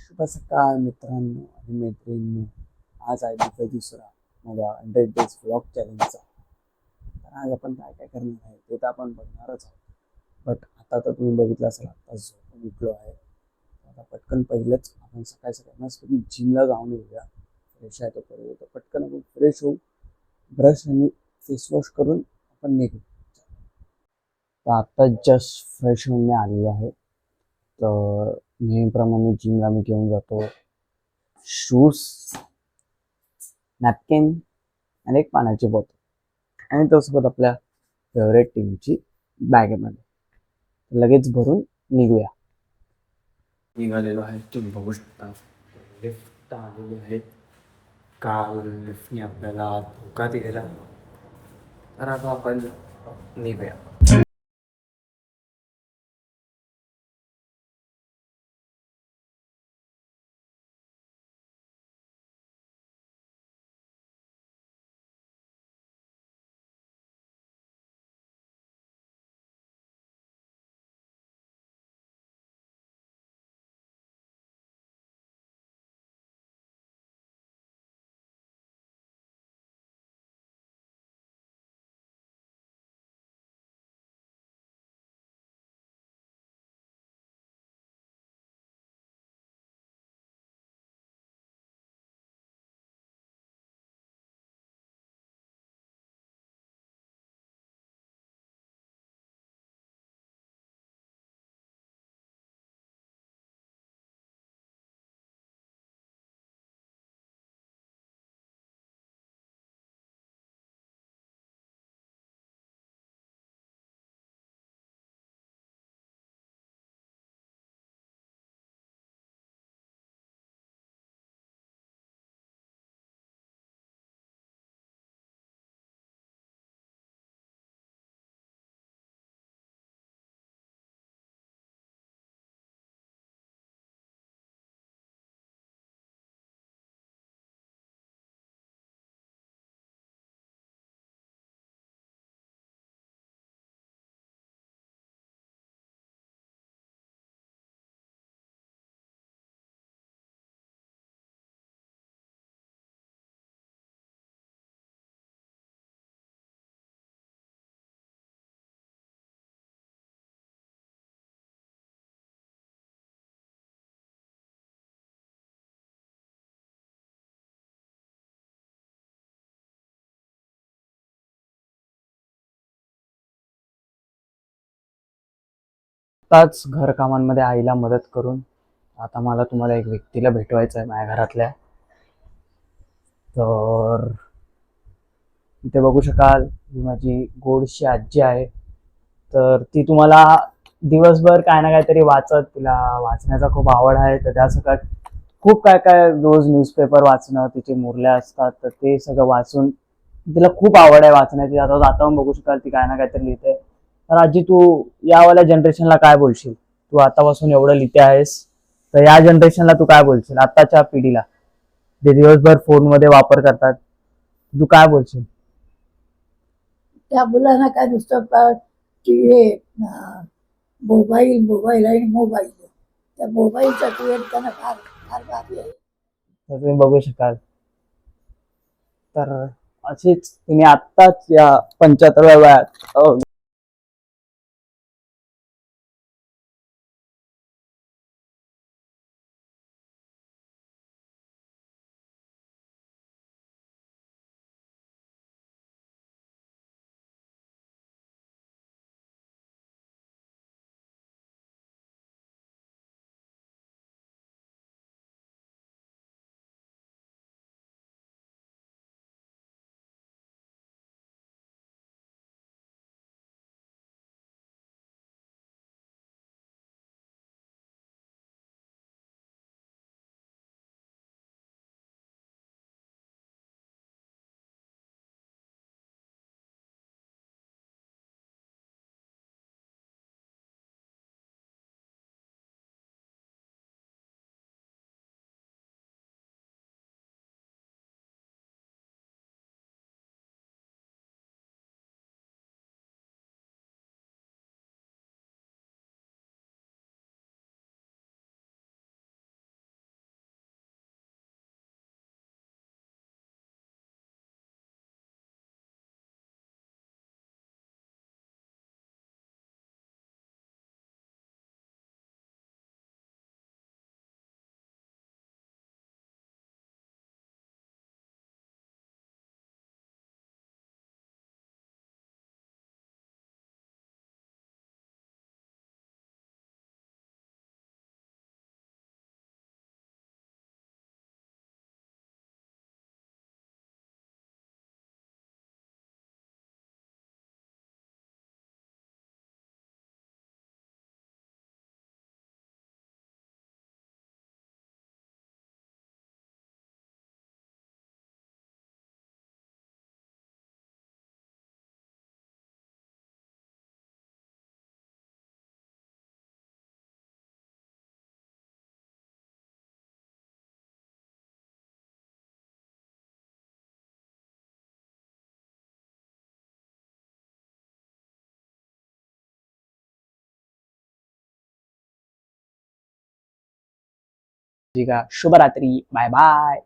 शुभ सकाळ मित्रांनो आणि मैत्रिणींनो. आज आहे दिवस दुसरा माझ्या 100 डेज व्लॉग चॅलेंजचा. तर आज आपण काय काय करणार आहे ते तर आपण बघणारच आहोत. बट आता तर तुम्ही बघितलं असेल, आता झोपून उठलो आहे. आता पटकन पहिलंच आपण सकाळी सकाळी मस्तपैकी जिमला जाऊन येऊया. फ्रेश आहे तोपर्यंत पटकन आपण फ्रेश होऊ, ब्रश आणि फेसवॉश करून आपण निघू. तर आता जस्ट फ्रेश होऊन मी आलेलो आहे. तर नेहमीप्रमाणे जिमला मी घेऊन जातो शूज, नॅपकिन आणि एक पाण्याची बॉटल आणि त्यासोबत आपल्या फेवरेट टीमची बॅगेमध्ये लगेच भरून निघूया. निघालेलो आहे, तुम्ही बघू शकता. लिफ्ट आलेली आहे. काल लिफ्टने आपल्याला धोका दिलेला, तर आता आपण निघूया. आताच घरकामांमध्ये आईला मदत करून आता मला तुम्हाला एक व्यक्तीला भेटवायचं आहे माझ्या घरातल्या. तर इथे बघू शकाल, ही माझी गोडशी आजी आहे. तर ती तुम्हाला दिवसभर काय ना काहीतरी वाचत, तिला वाचण्याचा खूप आवड आहे. तर त्या सगळ्यात खूप काय काय रोज न्यूजपेपर वाचणं, तिचे मुरल्या असतात तर ते सगळं वाचून तिला खूप आवड आहे वाचण्याची. आता आता बघू शकाल ती काय ना काहीतरी लिहिते. तर आजी, तू यावाल्या जनरेशनला काय बोलशील? तू आतापासून एवढं लिहिते आहेस, तर या जनरेशनला तू काय बोलशील, आताच्या पिढीला जे दिवसभर फोनमध्ये वापर करतात, तू काय बोलशील? त्या मुलांना काय नुसतं हे मोबाईल मोबाईल आणि मोबाईल, त्या मोबाईलचा पिरियड त्यांना फार फार भारी आहे. तर तुम्ही बघू शकाल. तर अशीच तिने आत्ताच या 75व्या वयात शुभरात्री बाय बाय.